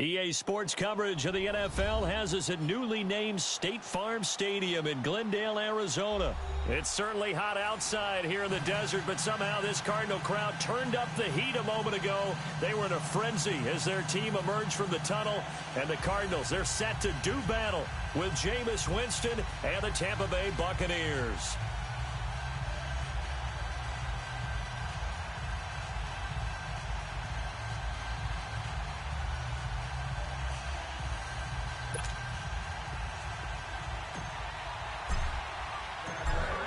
EA Sports coverage of the NFL has us at newly named State Farm Stadium in Glendale, Arizona. It's certainly hot outside here in the desert, but somehow this Cardinal crowd turned up the heat a moment ago. They were in a frenzy as their team emerged from the tunnel, and the Cardinals, they're set to do battle with Jameis Winston and the Tampa Bay Buccaneers.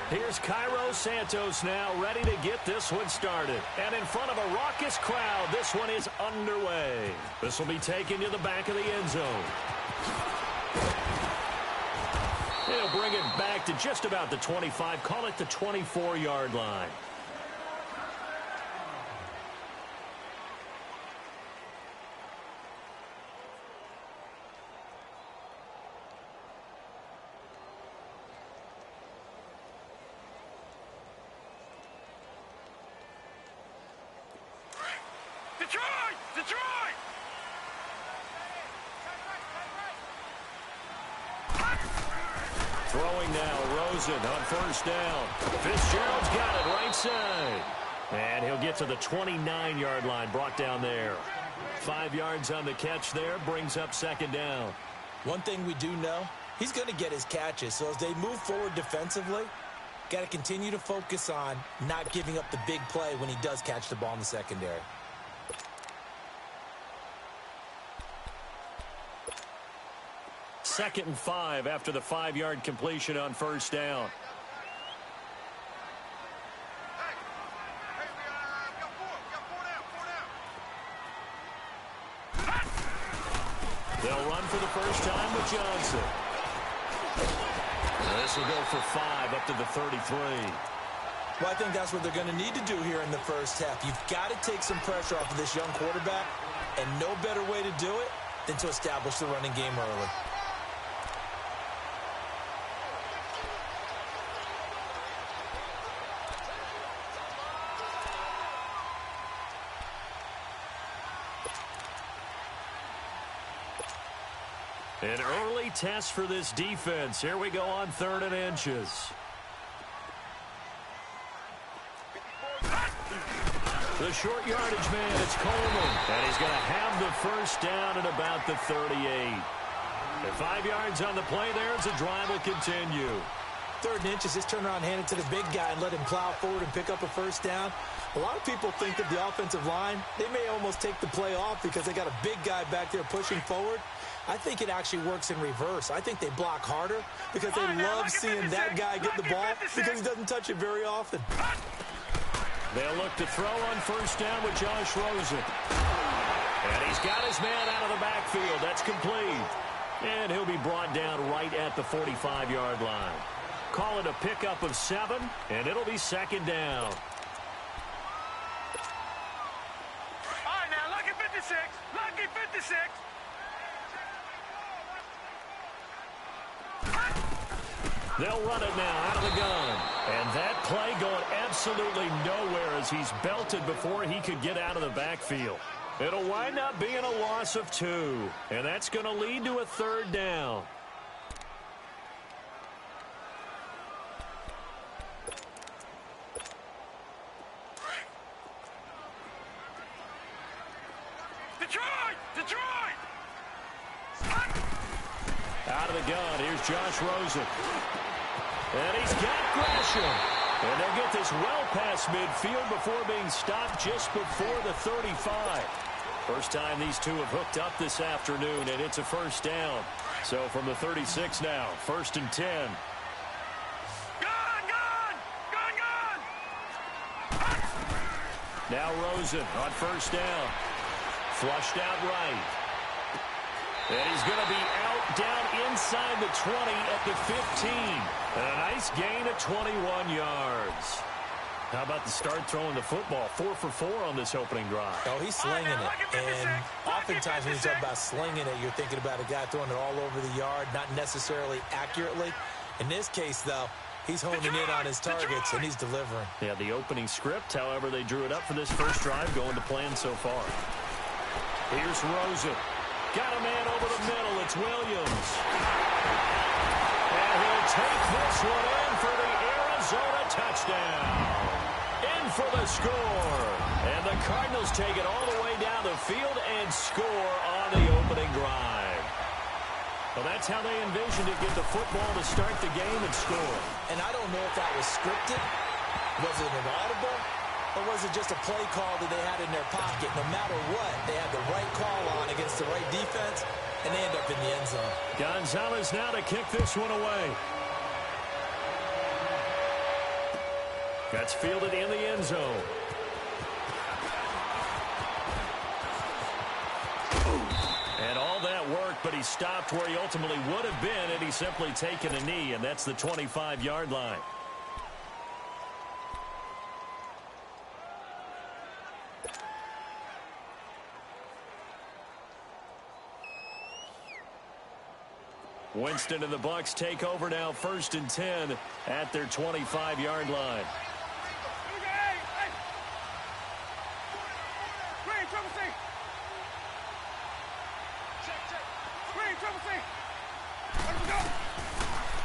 Here's Cairo Santos now, ready to get this one started. And in front of a raucous crowd, this one is underway. This will be taken to the back of the end zone. He'll bring it back to just about the 25, call it the 24-yard line. Throwing now, Rosen on first down. Fitzgerald's got it right side. And he'll get to the 29-yard line, brought down there. 5 yards on the catch there, brings up second down. One thing we do know, he's going to get his catches. So as they move forward defensively, got to continue to focus on not giving up the big play when he does catch the ball in the secondary. Second and 5 after the 5-yard completion on first down. They'll run for the first time with Johnson. This will go for 5 up to the 33. Well, I think that's what they're going to need to do here in the first half. You've got to take some pressure off of this young quarterback, and no better way to do it than to establish the running game early. An early test for this defense. Here we go on 3rd and inches. The short yardage man, it's Coleman. And he's going to have the first down at about the 38. And 5 yards on the play there as the drive will continue. 3rd and inches, just turn around, hand it to the big guy and let him plow forward and pick up a first down. A lot of people think that the offensive line, they may almost take the play off because they got a big guy back there pushing forward. I think it actually works in reverse. I think they block harder because they love seeing that guy get the ball because he doesn't touch it very often. They'll look to throw on first down with Josh Rosen. And he's got his man out of the backfield. That's complete. And he'll be brought down right at the 45-yard line. Call it a pickup of 7, and it'll be second down. All right, now, lucky 56. Lucky 56. They'll run it now out of the gun. And that play going absolutely nowhere as he's belted before he could get out of the backfield. It'll wind up being a loss of 2. And that's going to lead to a 3rd down. Detroit! Out of the gun, here's Josh Rosen. And he's got Gresham. And they'll get this well past midfield before being stopped just before the 35. First time these two have hooked up this afternoon, and it's a first down. So from the 36 now, 1st and 10. Now Rosen on first down. Flushed out right. And he's going to be out down inside the 20 at the 15. And a nice gain of 21 yards. How about the start throwing the football? 4 for 4 on this opening drive. Oh, he's slinging it. And oftentimes when you talk about slinging it, you're thinking about a guy throwing it all over the yard, not necessarily accurately. In this case, though, he's honing in on his targets, and he's delivering. Yeah, the opening script, however, they drew it up for this first drive, going to plan so far. Here's Rosen. Got a man over the middle. It's Williams. And he'll take this one in for the Arizona touchdown. In for the score. And the Cardinals take it all the way down the field and score on the opening drive. Well, that's how they envisioned it. Get the football to start the game and score. And I don't know if that was scripted. Was it an audible? Or was it just a play call that they had in their pocket? No matter what, they had the right call on against the right defense, and they end up in the end zone. Gonzalez now to kick this one away. That's fielded in the end zone. And all that work, but he stopped where he ultimately would have been had he simply taken a knee, and that's the 25-yard line. Winston and the Bucs take over now, 1st and 10 at their 25-yard line.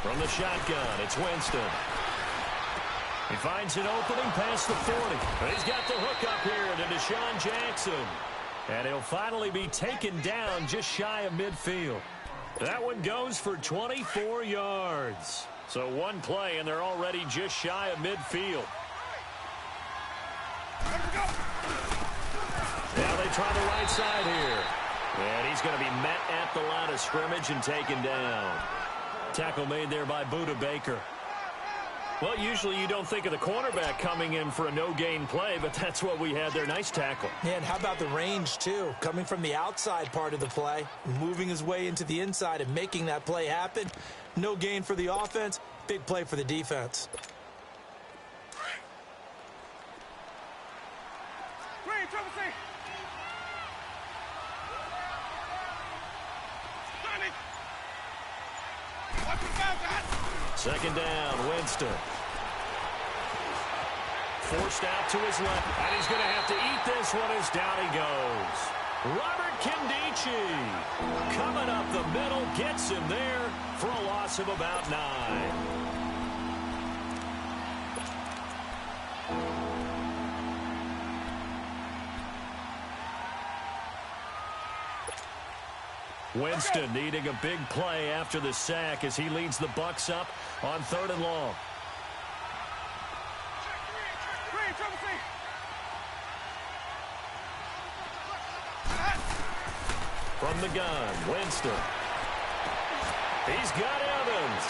From the shotgun, it's Winston. He finds an opening past the 40. He's got the hook up here to Deshaun Jackson. And he'll finally be taken down just shy of midfield. That one goes for 24 yards. So one play, and they're already just shy of midfield. Now they try the right side here. And he's going to be met at the line of scrimmage and taken down. Tackle made there by Budda Baker. Well, usually you don't think of the cornerback coming in for a no-gain play, but that's what we had there. Nice tackle. Yeah, and how about the range, too? Coming from the outside part of the play, moving his way into the inside and making that play happen. No gain for the offense, big play for the defense. Second down, Winston. Forced out to his left, and he's going to have to eat this one as down he goes. Robert Kindici coming up the middle, gets him there for a loss of about 9. Winston needing a big play after the sack as he leads the Bucs up on 3rd and long. From the gun, Winston. He's got Evans.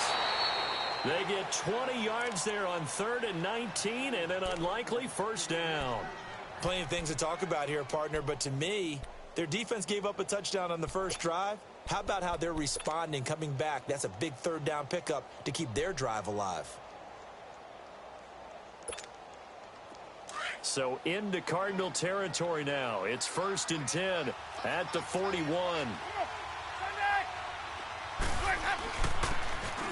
They get 20 yards there on 3rd and 19 and an unlikely first down. Plenty of things to talk about here, partner, but to me, their defense gave up a touchdown on the first drive. How about how they're responding, coming back? That's a big 3rd down pickup to keep their drive alive. So into Cardinal territory now. It's 1st and 10 at the 41.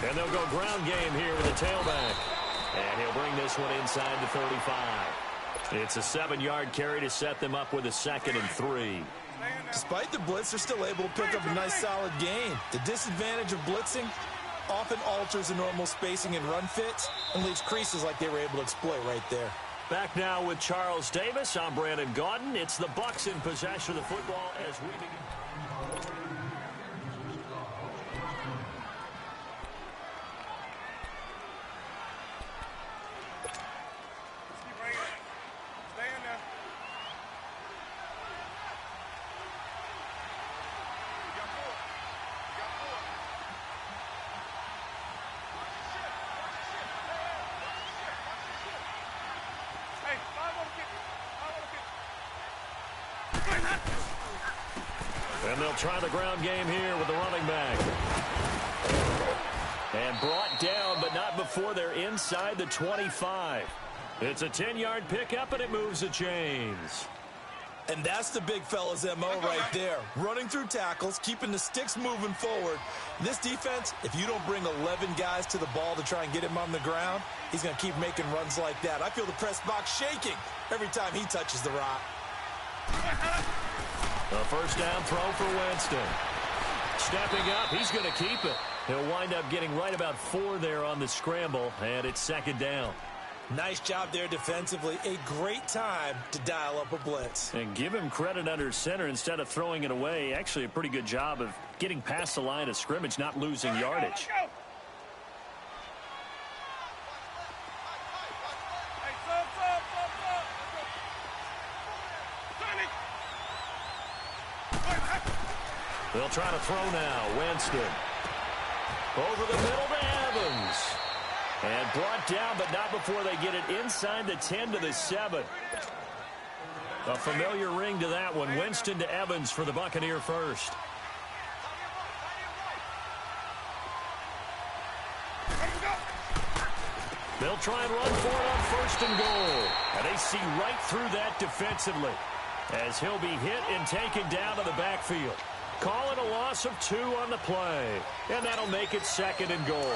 And they'll go ground game here with a tailback. And he'll bring this one inside the 35. It's a 7-yard carry to set them up with a 2nd and 3. Despite the blitz, they're still able to pick up a nice solid gain. The disadvantage of blitzing often alters the normal spacing and run fits and leaves creases like they were able to exploit right there. Back now with Charles Davis. I'm Brandon Gaudin. It's the Bucs in possession of the football as we begin. And they'll try the ground game here with the running back. And brought down, but not before they're inside the 25. It's a 10-yard pickup, and it moves the chains. And that's the big fella's MO right there. Running through tackles, keeping the sticks moving forward. This defense, if you don't bring 11 guys to the ball to try and get him on the ground, he's going to keep making runs like that. I feel the press box shaking every time he touches the rock. A first down throw for Winston. Stepping up, he's going to keep it. He'll wind up getting right about 4 there on the scramble, and it's second down. Nice job there defensively. A great time to dial up a blitz. And give him credit under center instead of throwing it away. Actually, a pretty good job of getting past the line of scrimmage, not losing yardage. They'll try to throw now. Winston. Over the middle to Evans. And brought down, but not before they get it inside the 10 to the 7. A familiar ring to that one. Winston to Evans for the Buccaneer first. They'll try and run for it on first and goal. And they see right through that defensively as he'll be hit and taken down to the backfield. Call it a loss of 2 on the play. And that'll make it second and goal.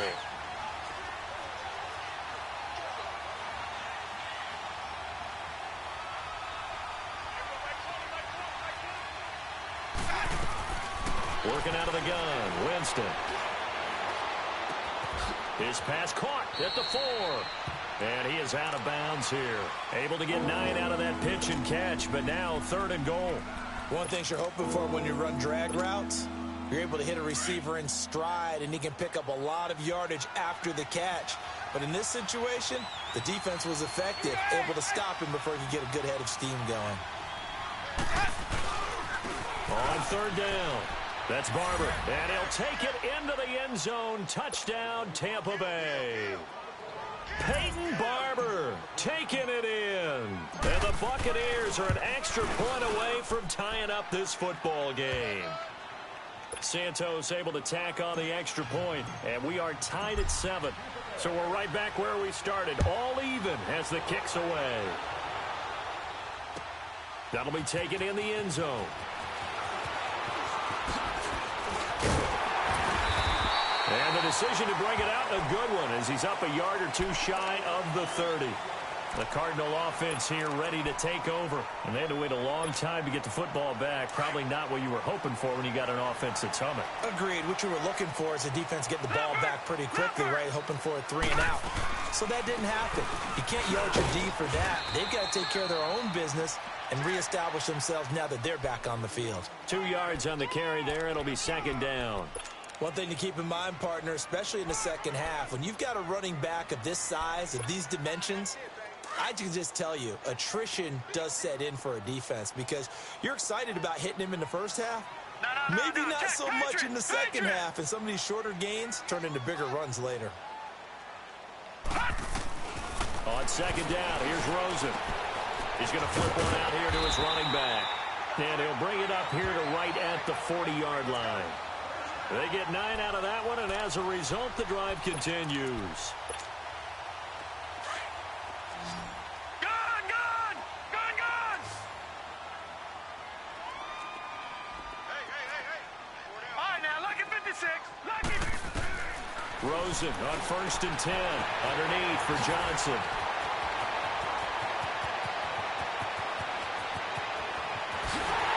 Working out of the gun, Winston. His pass caught at the 4. And he is out of bounds here. Able to get 9 out of that pitch and catch, but now third and goal. One thing you're hoping for when you run drag routes, you're able to hit a receiver in stride, and he can pick up a lot of yardage after the catch. But in this situation, the defense was effective, able to stop him before he could get a good head of steam going. On third down, that's Barber. And he'll take it into the end zone. Touchdown, Tampa Bay. Peyton Barber taking it in. And the Buccaneers are an extra point away from tying up this football game. Santos able to tack on the extra point, and we are tied at 7. So we're right back where we started, all even as the kick's away. That'll be taken in the end zone. And the decision to bring it out, a good one, as he's up a yard or 2 shy of the 30. The Cardinal offense here ready to take over. And they had to wait a long time to get the football back. Probably not what you were hoping for when you got an offense that's humming. Agreed. What you were looking for is the defense get the ball back pretty quickly, right? Hoping for a 3 and out. So that didn't happen. You can't yell at your D for that. They've got to take care of their own business and reestablish themselves now that they're back on the field. 2 yards on the carry there. It'll be second down. One thing to keep in mind, partner, especially in the second half, when you've got a running back of this size, of these dimensions, I can just tell you, attrition does set in for a defense because you're excited about hitting him in the first half. Maybe not so much in the second half, and some of these shorter gains turn into bigger runs later. On second down, here's Rosen. He's going to flip one out here to his running back. And he'll bring it up here to right at the 40-yard line. They get 9 out of that one, and as a result, the drive continues. Rosen on first and 10. Underneath for Johnson.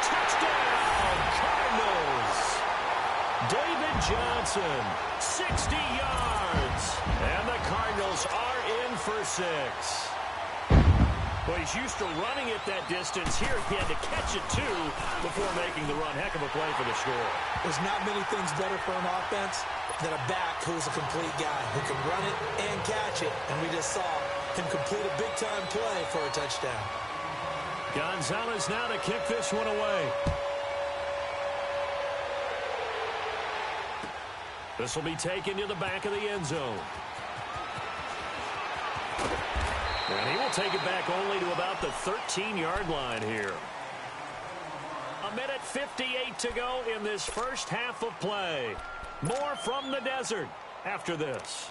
Touchdown, Cardinals. David Johnson, 60 yards. And the Cardinals are in for 6. Well, he's used to running it that distance. Here he had to catch it, too, before making the run. Heck of a play for the score. There's not many things better for an offense than a back who's a complete guy who can run it and catch it. And we just saw him complete a big-time play for a touchdown. Gonzalez now to kick this one away. This will be taken to the back of the end zone. And he will take it back only to about the 13-yard line here. 1:58 to go in this first half of play. More from the desert after this.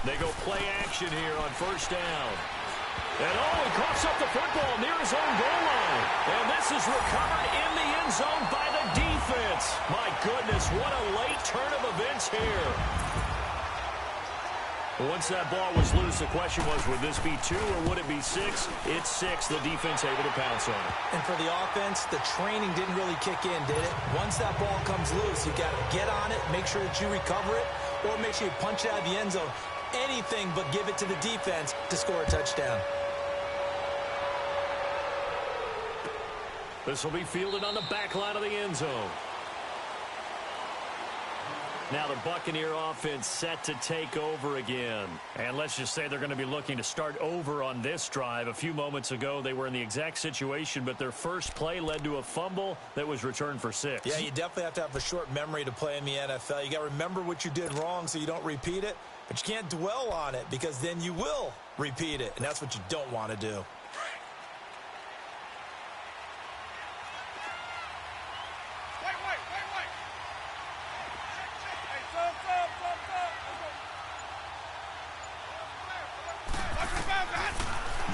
They go play action here on first down. And he coughs up the football near his own goal line. And this is recovered in the end zone by the defense. My goodness, what a late turn of events here. Once that ball was loose, the question was, would this be 2 or would it be 6? It's 6. The defense able to pounce on it. And for the offense, the training didn't really kick in, did it? Once that ball comes loose, you got to get on it, make sure that you recover it, or make sure you punch it out of the end zone. Anything but give it to the defense to score a touchdown. This will be fielded on the back line of the end zone. Now the Buccaneer offense set to take over again. And let's just say they're going to be looking to start over on this drive. A few moments ago, they were in the exact situation, but their first play led to a fumble that was returned for 6. Yeah, you definitely have to have a short memory to play in the NFL. You got to remember what you did wrong so you don't repeat it, but you can't dwell on it because then you will repeat it, and that's what you don't want to do.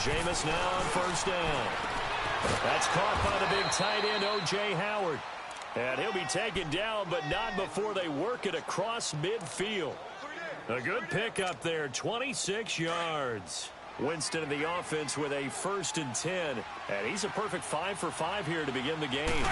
Jameis now on first down. That's caught by the big tight end, O.J. Howard. And he'll be taken down, but not before they work it across midfield. A good pickup there, 26 yards. Winston in the offense with a 1st and 10. And he's a perfect 5 for 5 here to begin the game.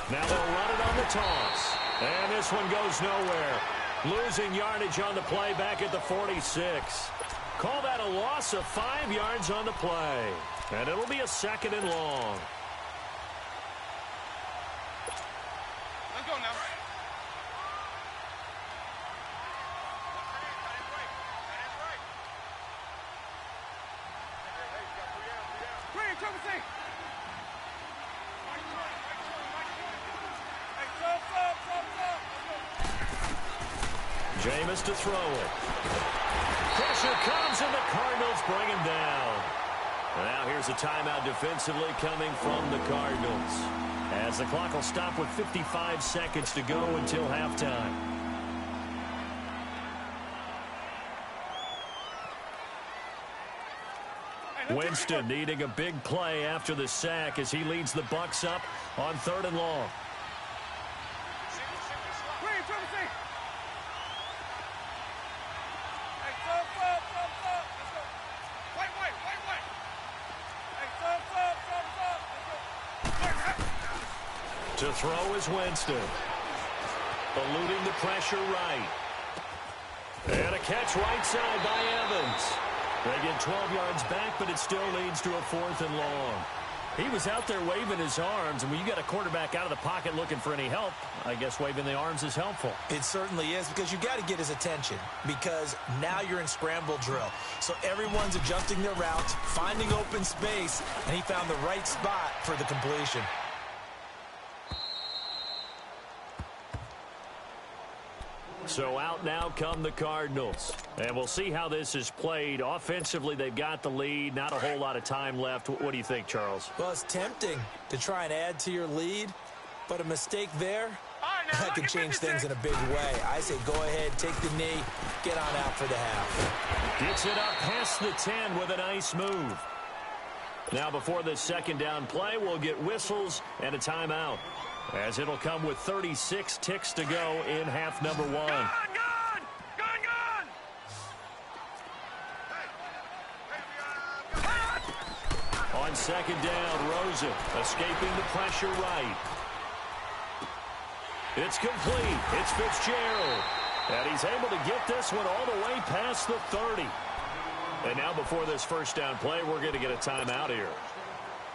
Now they'll run it on the toss. And this one goes nowhere. Losing yardage on the play back at the 46. Call that a loss of 5 yards on the play. And it'll be a 2nd and long. Let's go now. Jameis to throw it. Pressure comes, and the Cardinals bring him down. Now here's a timeout defensively coming from the Cardinals, as the clock will stop with 55 seconds to go until halftime. Winston needing a big play after the sack as he leads the Bucs up on 3rd and long. To throw is Winston. Eluding the pressure right. And a catch right side by Evans. They get 12 yards back, but it still leads to a 4th and long. He was out there waving his arms, and when you got a quarterback out of the pocket looking for any help, I guess waving the arms is helpful. It certainly is, because you got to get his attention, because now you're in scramble drill. So everyone's adjusting their routes, finding open space, and he found the right spot for the completion. So out now come the Cardinals. And we'll see how this is played. Offensively, they've got the lead. Not a whole lot of time left. What do you think, Charles? Well, it's tempting to try and add to your lead, but a mistake there, that can change things in a big way. I say go ahead, take the knee, get on out for the half. Gets it up past the 10 with a nice move. Now before the 2nd down play, we'll get whistles and a timeout, as it'll come with 36 ticks to go in half number 1. Gone! On 2nd down, Rosen escaping the pressure right. It's complete. It's Fitzgerald. And he's able to get this one all the way past the 30. And now before this 1st down play, we're going to get a timeout here,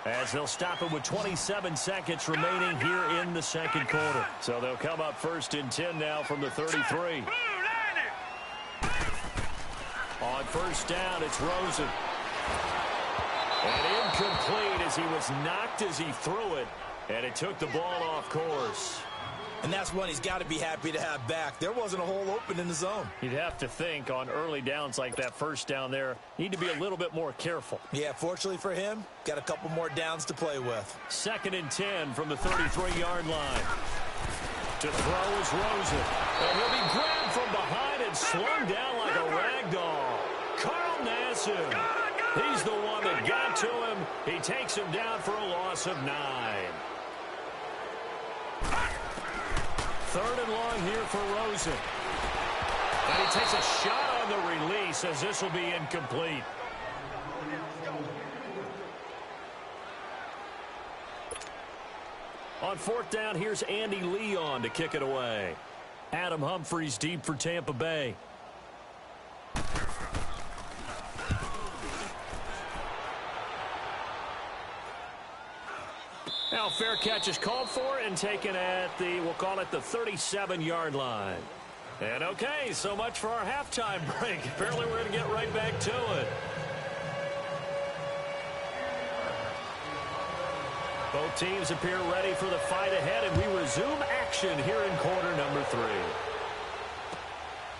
as they'll stop it with 27 seconds remaining here in the 2nd quarter. So they'll come up 1st and 10 now from the 33. On 1st down, it's Rosen. And incomplete as he was knocked as he threw it, and it took the ball off course. And that's one he's got to be happy to have back. There wasn't a hole open in the zone. You'd have to think on early downs like that 1st down there, need to be a little bit more careful. Yeah, fortunately for him, got a couple more downs to play with. 2nd and 10 from the 33-yard line. To throw is Rosen. And he'll be grabbed from behind and slung down like a rag doll. Carl Nassib. He's the one that got to him. He takes him down for a loss of 9. 3rd and long here for Rosen. And he takes a shot on the release as this will be incomplete. On 4th down, here's Andy Leon to kick it away. Adam Humphries deep for Tampa Bay. Now, fair catch is called for and taken at the, we'll call it the 37-yard line. And okay, so much for our halftime break. Apparently, we're going to get right back to it. Both teams appear ready for the fight ahead, and we resume action here in quarter number 3.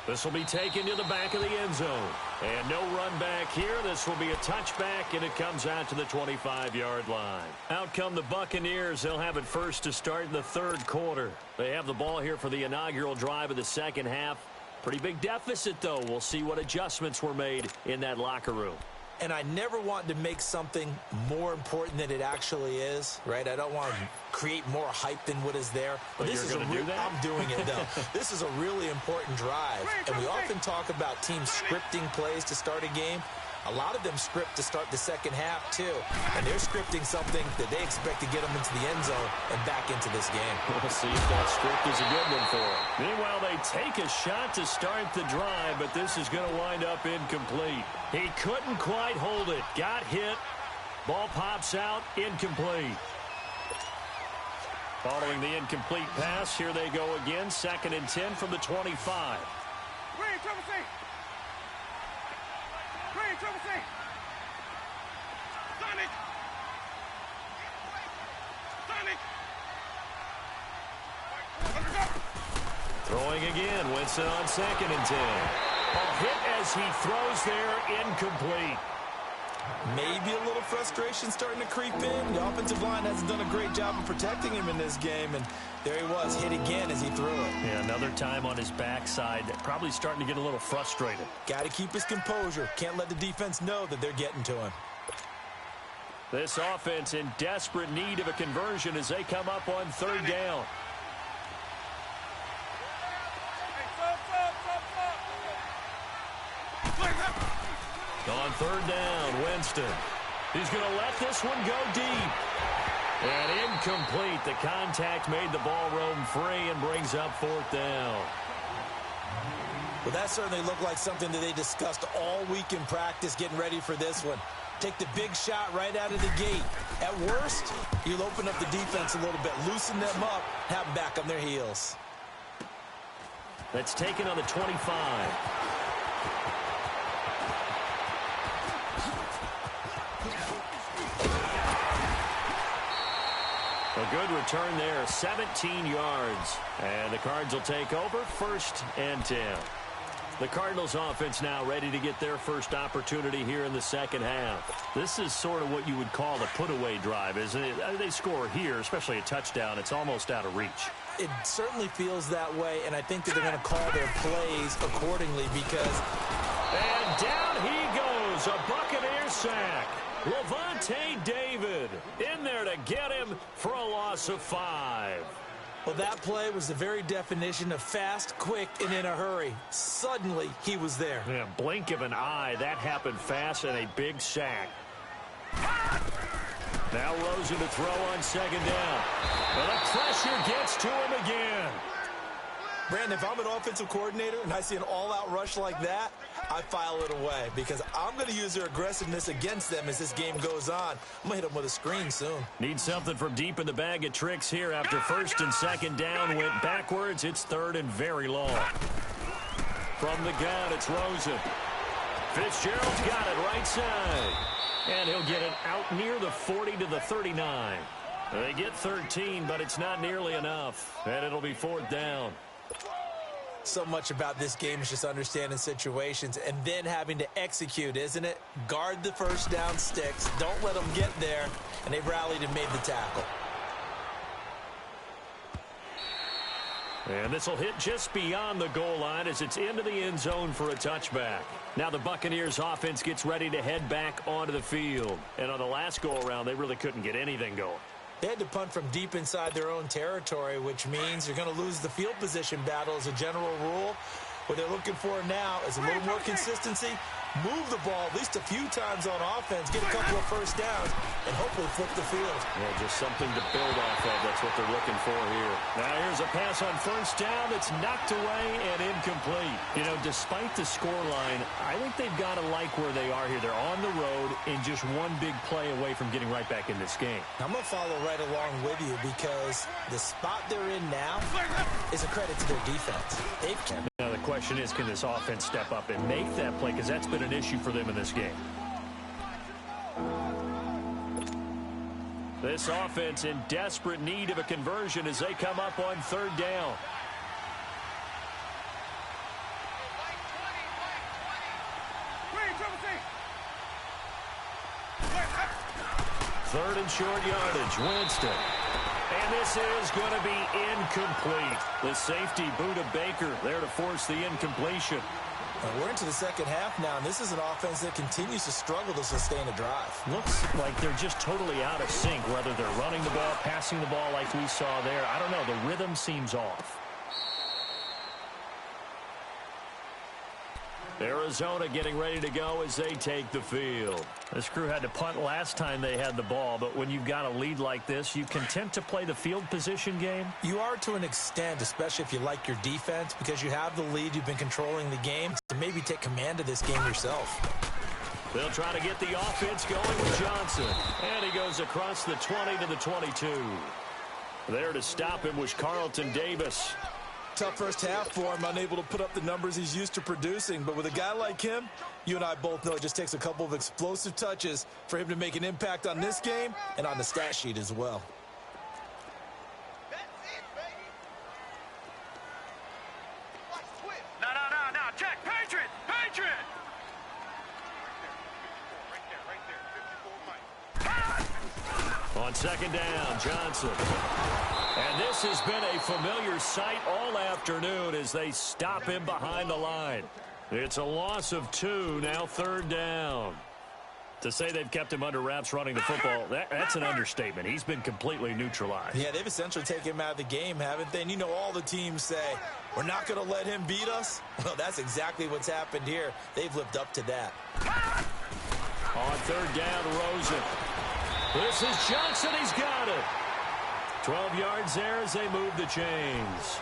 This will be taken to the back of the end zone. And no run back here. This will be a touchback, and it comes out to the 25-yard line. Out come the Buccaneers. They'll have it first to start in the 3rd quarter. They have the ball here for the inaugural drive of the second half. Pretty big deficit, though. We'll see what adjustments were made in that locker room. And I never want to make something more important than it actually is, right? I don't want to create more hype than what is there. But this is I'm doing it, though. This is a really important drive. And we often talk about teams scripting plays to start a game. A lot of them script to start the second half, too. And they're scripting something that they expect to get them into the end zone and back into this game. We'll see if that script is a good one for them. Meanwhile, they take a shot to start the drive, but this is going to wind up incomplete. He couldn't quite hold it. Got hit. Ball pops out. Incomplete. Following the incomplete pass, here they go again. 2nd and 10 from the 25. Green, triple C. Green, triple C. Sonic. Sonic. Throwing again. Winston on 2nd and 10. A hit as he throws there. Incomplete. Maybe a little frustration starting to creep in. The offensive line hasn't done a great job of protecting him in this game, and there he was, hit again as he threw it. Yeah, another time on his backside, probably starting to get a little frustrated. Got to keep his composure. Can't let the defense know that they're getting to him. This offense in desperate need of a conversion as they come up on 3rd down. On 3rd down, Winston. He's going to let this one go deep. And incomplete. The contact made the ball roam free and brings up 4th down. Well, that certainly looked like something that they discussed all week in practice getting ready for this one. Take the big shot right out of the gate. At worst, you'll open up the defense a little bit, loosen them up, have them back on their heels. That's taken on the 25. A good return there, 17 yards. And the Cards will take over, 1st and 10. The Cardinals offense now ready to get their first opportunity here in the second half. This is sort of what you would call the put-away drive, isn't it? They score here, especially a touchdown. It's almost out of reach. It certainly feels that way, and I think that they're going to call their plays accordingly because... And down he goes, a Buccaneer sack. Levante David in there to get him for a loss of 5. Well, that play was the very definition of fast, quick, and in a hurry. Suddenly, he was there. Yeah, blink of an eye. That happened fast and a big sack. Now Rosen to throw on 2nd down. But the pressure gets to him again. Brandon, if I'm an offensive coordinator and I see an all-out rush like that, I file it away because I'm going to use their aggressiveness against them as this game goes on. I'm going to hit them with a screen soon. Need something from deep in the bag of tricks here after 1st and 2nd down. Went backwards. It's 3rd and very long. From the gun, it's Rosen. Fitzgerald's got it right side. And he'll get it out near the 40 to the 39. They get 13, but it's not nearly enough. And it'll be 4th down. So much about this game is just understanding situations and then having to execute, isn't it? Guard the 1st down sticks. Don't let them get there. And they rallied and made the tackle. And this will hit just beyond the goal line as it's into the end zone for a touchback. Now the Buccaneers offense gets ready to head back onto the field. And on the last go-around, they really couldn't get anything going. They had to punt from deep inside their own territory, which means you're going to lose the field position battle as a general rule. What they're looking for now is a little more consistency, move the ball at least a few times on offense, get a couple of first downs, and hopefully flip the field. Yeah, just something to build off of. That's what they're looking for here. Now here's a pass on first down that's knocked away and incomplete. You know, despite the scoreline, I think they've got to like where they are here. They're on the road and just one big play away from getting right back in this game. I'm going to follow right along with you because the spot they're in now is a credit to their defense. They've kept. Now the question is, can this offense step up and make that play? Because that's been an issue for them in this game. This offense in desperate need of a conversion as they come up on third down. Third and short yardage, Winston. And this is going to be incomplete. The safety, Buda Baker, there to force the incompletion. We're into the second half now, and this is an offense that continues to struggle to sustain a drive. Looks like they're just totally out of sync, whether they're running the ball, passing the ball like we saw there. I don't know. The rhythm seems off. Arizona getting ready to go as they take the field. This crew had to punt last time they had the ball, but when you've got a lead like this, you content to play the field position game? You are to an extent, especially if you like your defense, because you have the lead, you've been controlling the game, to maybe take command of this game yourself. They'll try to get the offense going with Johnson. And he goes across the 20 to the 22. There to stop him was Carlton Davis. Tough first half for him, unable to put up the numbers he's used to producing. But with a guy like him, you and I both know it just takes a couple of explosive touches for him to make an impact on this game and on the stat sheet as well. No, check, Patriot! On second down, Johnson. And this has been a familiar sight all afternoon as they stop him behind the line. It's a loss of 2, now third down. To say they've kept him under wraps running the football, that's an understatement. He's been completely neutralized. Yeah, they've essentially taken him out of the game, haven't they? And you know all the teams say, we're not going to let him beat us. Well, that's exactly what's happened here. They've lived up to that. On third down, Rosen. This is Johnson. He's got it. 12 yards there as they move the chains.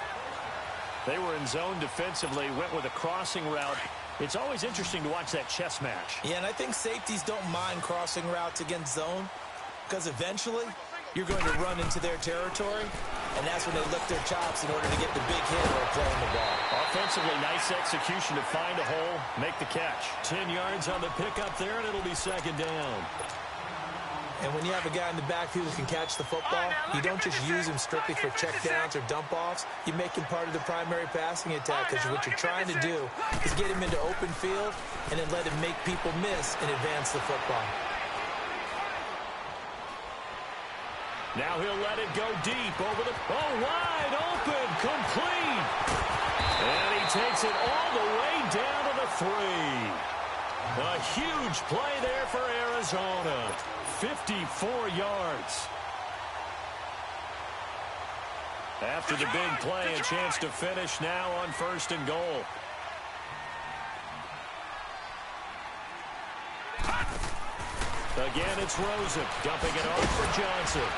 They were in zone defensively, went with a crossing route. It's always interesting to watch that chess match. Yeah, and I think safeties don't mind crossing routes against zone because eventually you're going to run into their territory, and that's when they lift their chops in order to get the big hit or playing the ball. Offensively, nice execution to find a hole, make the catch. 10 yards on the pickup there, and it'll be second down. And when you have a guy in the backfield who can catch the football, you don't just use him strictly for checkdowns or dump-offs. You make him part of the primary passing attack because what you're trying to do is get him into open field and then let him make people miss and advance the football. Now he'll let it go deep over the... Oh, wide open, complete. And he takes it all the way down to the 3. A huge play there for Arizona. 54 yards. After the big play, a chance to finish now on first and goal. Again, it's Rosen dumping it off for Johnson.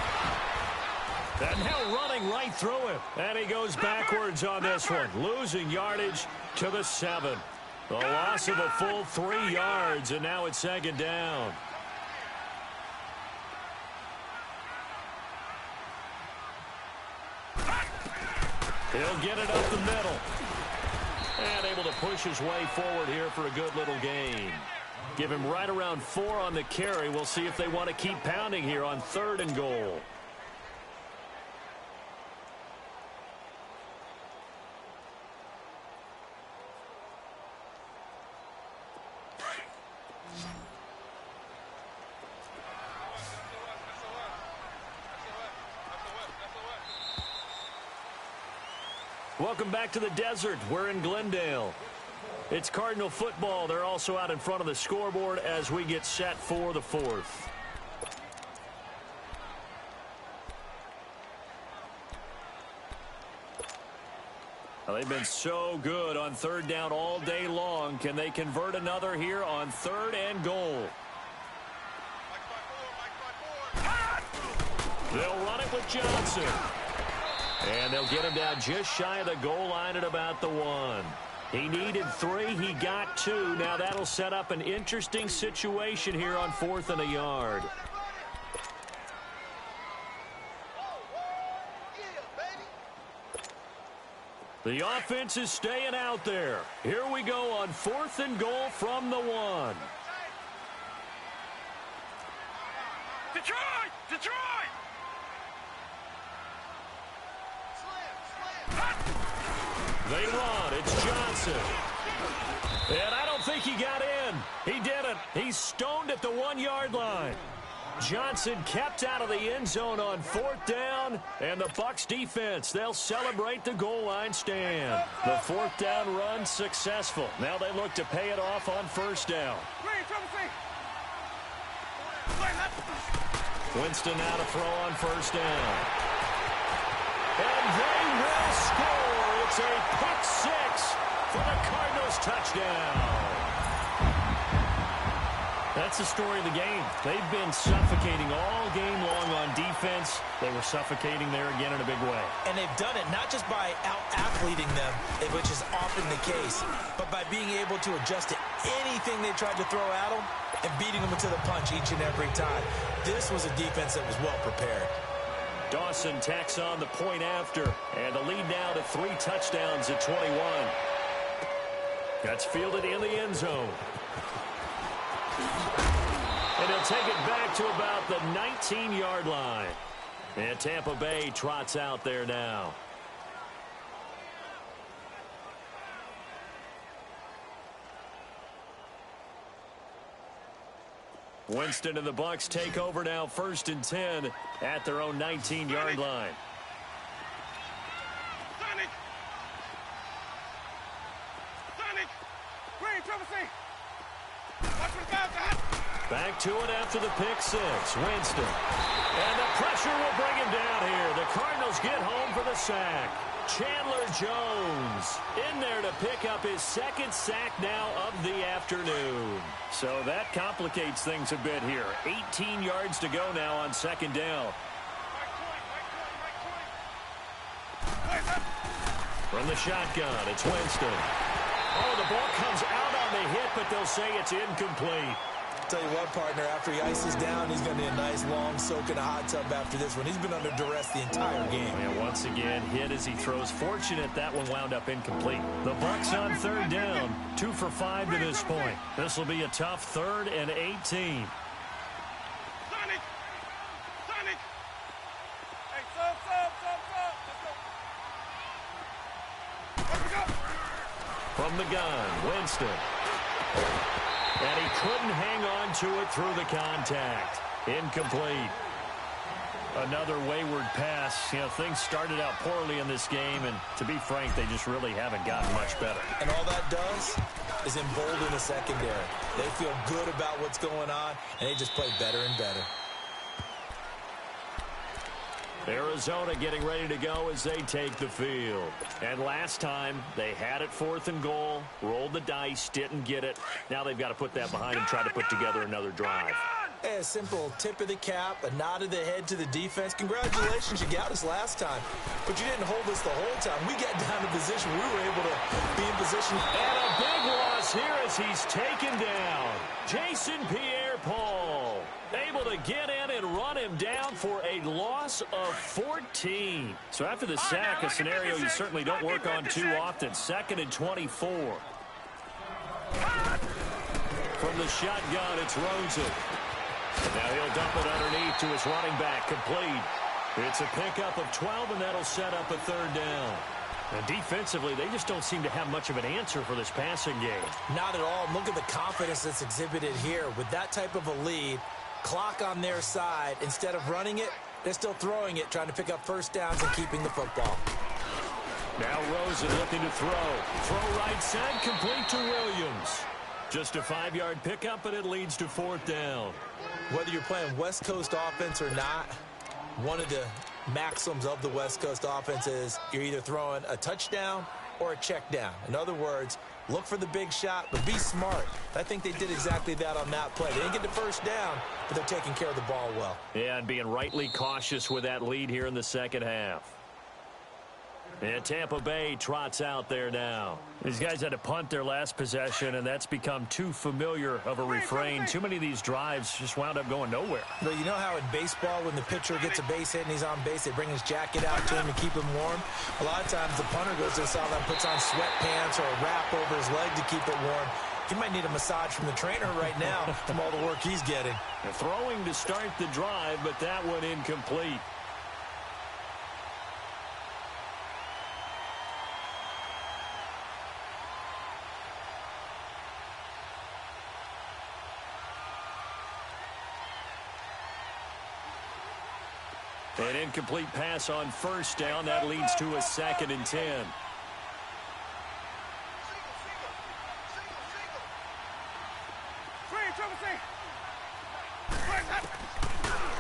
And now running right through him. And he goes backwards on this one, losing yardage to the 7. The loss of a full 3 yards, and now it's second down. He'll get it up the middle. And able to push his way forward here for a good little gain. Give him right around 4 on the carry. We'll see if they want to keep pounding here on third and goal. Welcome back to the desert. We're in Glendale. It's Cardinal football. They're also out in front of the scoreboard as we get set for the fourth. Well, they've been so good on third down all day long. Can they convert another here on third and goal? They'll run it with Johnson. And they'll get him down just shy of the goal line at about the 1. He needed 3. He got 2. Now that'll set up an interesting situation here on 4th and a yard. The offense is staying out there. Here we go on 4th and goal from the 1. Detroit! Detroit! They run. It's Johnson. And I don't think he got in. He didn't. He's stoned at the 1-yard line. Johnson kept out of the end zone on 4th down. And the Bucs defense, they'll celebrate the goal line stand. The 4th down run successful. Now they look to pay it off on 1st down. Winston now to throw on 1st down. And they will score. It's a pick 6 for the Cardinals touchdown. That's the story of the game. They've been suffocating all game long on defense. They were suffocating there again in a big way. And they've done it not just by out-athleting them, which is often the case, but by being able to adjust to anything they tried to throw at them and beating them to the punch each and every time. This was a defense that was well prepared. Dawson tacks on the point after, and the lead now to 3 touchdowns at 21. That's fielded in the end zone. And he'll take it back to about the 19-yard line. And Tampa Bay trots out there now. Winston and the Bucs take over now 1st and 10 at their own 19-yard line. Back to it after the pick 6. Winston. And the pressure will bring him down here. The Cardinals get home for the sack. Chandler Jones in there to pick up his 2nd sack now of the afternoon. So that complicates things a bit here. 18 yards to go now on 2nd down. From the shotgun, it's Winston. Oh, the ball comes out on the hit, but they'll say it's incomplete. Tell you what, partner, after he ices down, he's going to need a nice long soak in a hot tub after this one. He's been under duress the entire game. And once again, hit as he throws. Fortunate that one wound up incomplete. The Bucs on 3rd down, 2 for 5 to this point. This will be a tough 3rd and 18. From the gun, Winston. And he couldn't hang on to it through the contact. Incomplete. Another wayward pass. You know, things started out poorly in this game, and to be frank, they just really haven't gotten much better. And all that does is embolden the secondary. They feel good about what's going on, and they just play better and better. Arizona getting ready to go as they take the field. And last time, they had it 4th and goal, rolled the dice, didn't get it. Now they've got to put that behind and try to put together another drive. Hey, a simple tip of the cap, a nod of the head to the defense. Congratulations, you got us last time. But you didn't hold us the whole time. We got down to position. We were able to be in position. And a big loss here as he's taken down. Jason Pierre-Paul able to get in and run him down for a loss of 14. So after the sack, a scenario you certainly don't work on too often. 2nd and 24. From the shotgun, it's Rosen. Now he'll dump it underneath to his running back, complete. It's a pickup of 12, and that'll set up a 3rd down. And defensively, they just don't seem to have much of an answer for this passing game. Not at all. Look at the confidence that's exhibited here. With that type of a lead, clock on their side, instead of running it, they're still throwing it, trying to pick up 1st downs and keeping the football. Now Rosen looking to throw. Throw right side, complete to Williams. Just a 5-yard pickup, and it leads to 4th down. Whether you're playing West Coast offense or not, one of the maxims of the West Coast offense is you're either throwing a touchdown or a check down. In other words, look for the big shot, but be smart. I think they did exactly that on that play. They didn't get the first down, but they're taking care of the ball well. Yeah, and being rightly cautious with that lead here in the second half. And Tampa Bay trots out there now. These guys had to punt their last possession, and that's become too familiar of a refrain. Too many of these drives just wound up going nowhere. But you know how in baseball, when the pitcher gets a base hit and he's on base, they bring his jacket out to him to keep him warm? A lot of times the punter goes to the sideline, puts on sweatpants or a wrap over his leg to keep it warm. He might need a massage from the trainer right now from all the work he's getting. Throwing to start the drive, but that one incomplete. An incomplete pass on first down. That leads to a 2nd and 10.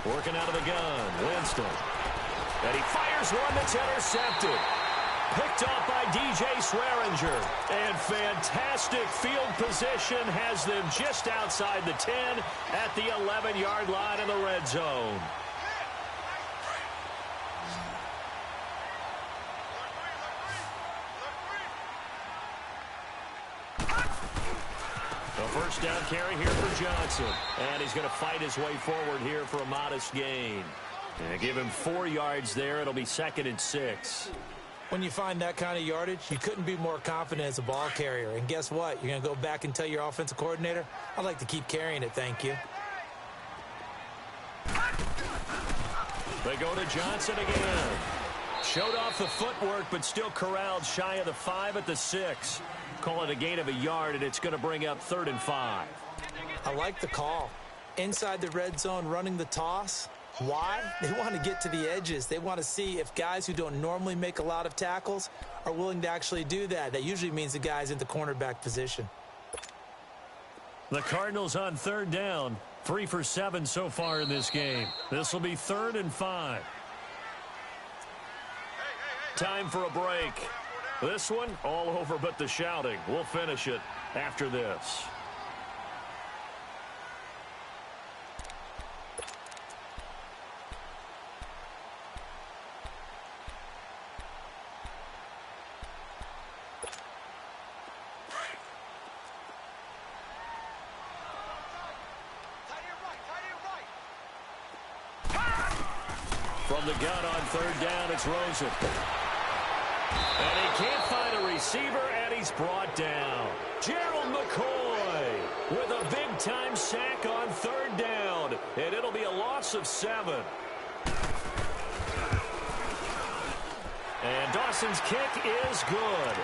Working out of the gun, Winston. And he fires one that's intercepted. Picked up by DJ Swearinger. And fantastic field position has them just outside the 10 at the 11-yard line in the red zone. First down carry here for Johnson. And he's going to fight his way forward here for a modest gain. And give him 4 yards there. It'll be 2nd and 6. When you find that kind of yardage, you couldn't be more confident as a ball carrier. And guess what? You're going to go back and tell your offensive coordinator, I'd like to keep carrying it, thank you. They go to Johnson again. Showed off the footwork, but still corralled shy of the 5 at the 6. Call it a gain of a yard, and it's going to bring up 3rd and 5. I like the call. Inside the red zone, running the toss. Why? They want to get to the edges. They want to see if guys who don't normally make a lot of tackles are willing to actually do that. That usually means the guy's in the cornerback position. The Cardinals on 3rd down. 3 for 7 so far in this game. This will be 3rd and 5. Time for a break. This one, all over but the shouting. We'll finish it after this. From the gun on 3rd down, it's Rosen. And he can't find a receiver, and he's brought down. Gerald McCoy with a big-time sack on 3rd down, and it'll be a loss of 7. And Dawson's kick is good.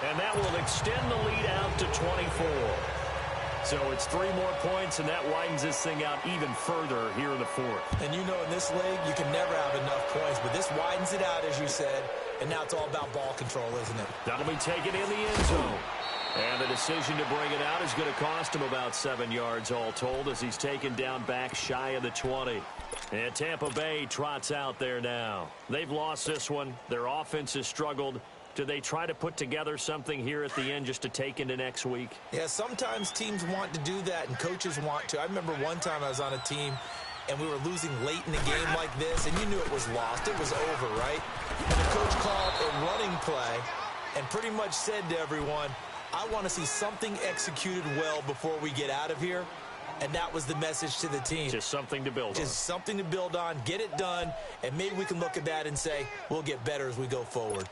And that will extend the lead out to 24. So it's 3 more points, and that widens this thing out even further here in the 4th. And you know in this league, you can never have enough points, but this widens it out, as you said. And now it's all about ball control, isn't it? That'll be taken in the end zone. And the decision to bring it out is going to cost him about 7 yards all told as he's taken down back shy of the 20. And Tampa Bay trots out there now. They've lost this one. Their offense has struggled. Do they try to put together something here at the end just to take into next week? Yeah, sometimes teams want to do that and coaches want to. I remember one time I was on a team and we were losing late in the game like this, and you knew it was lost. It was over, right? And the coach called a running play and pretty much said to everyone, I want to see something executed well before we get out of here. And that was the message to the team. Just something to build on. Just something to build on, get it done, and maybe we can look at that and say, we'll get better as we go forward.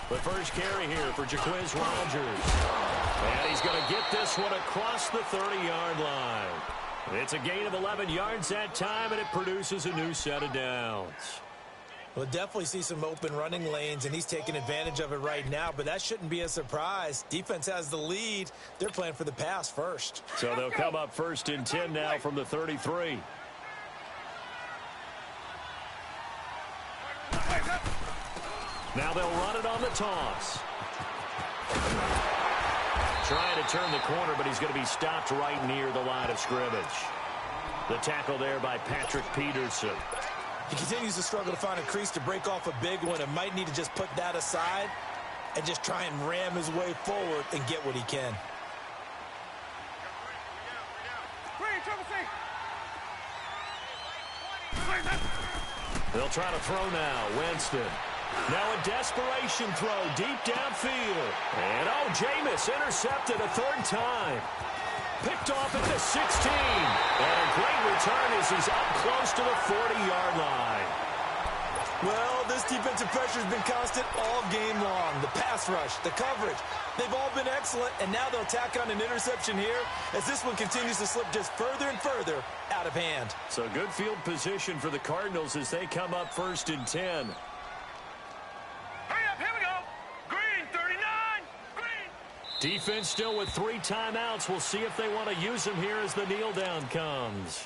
The first carry here for Jaquiz Rogers. And he's going to get this one across the 30-yard line. It's a gain of 11 yards that time, and it produces a new set of downs. We'll definitely see some open running lanes, and he's taking advantage of it right now, but that shouldn't be a surprise. Defense has the lead. They're playing for the pass first. So they'll come up 1st and 10 now from the 33. Now they'll run it on the toss. Trying to turn the corner, but he's going to be stopped right near the line of scrimmage. The tackle there by Patrick Peterson. He continues to struggle to find a crease to break off a big one and might need to just put that aside and just try and ram his way forward and get what he can. They'll try to throw now. Winston. Now a desperation throw deep downfield. And Jameis intercepted a 3rd time. Picked off at the 16. And a great return as he's up close to the 40-yard line. Well, this defensive pressure has been constant all game long. The pass rush, the coverage, they've all been excellent, and now they'll tack on an interception here as this one continues to slip just further and further out of hand. So good field position for the Cardinals as they come up 1st and 10. Hurry up, here we go. Green, 39. Green. Defense still with 3 timeouts. We'll see if they want to use them here as the kneel down comes.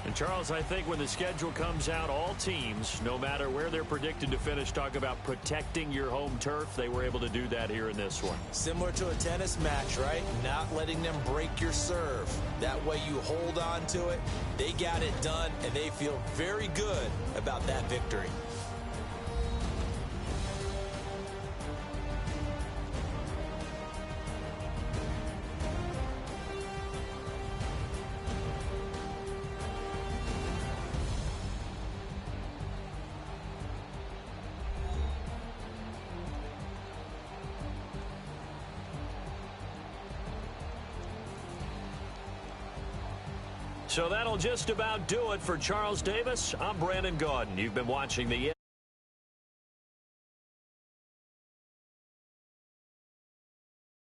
And Charles, I think when the schedule comes out, all teams, no matter where they're predicted to finish, talk about protecting your home turf. They were able to do that here in this one. Similar to a tennis match, right? Not letting them break your serve. That way you hold on to it. They got it done, and they feel very good about that victory. So that'll just about do it for Charles Davis. I'm Brandon Gaudin. You've been watching the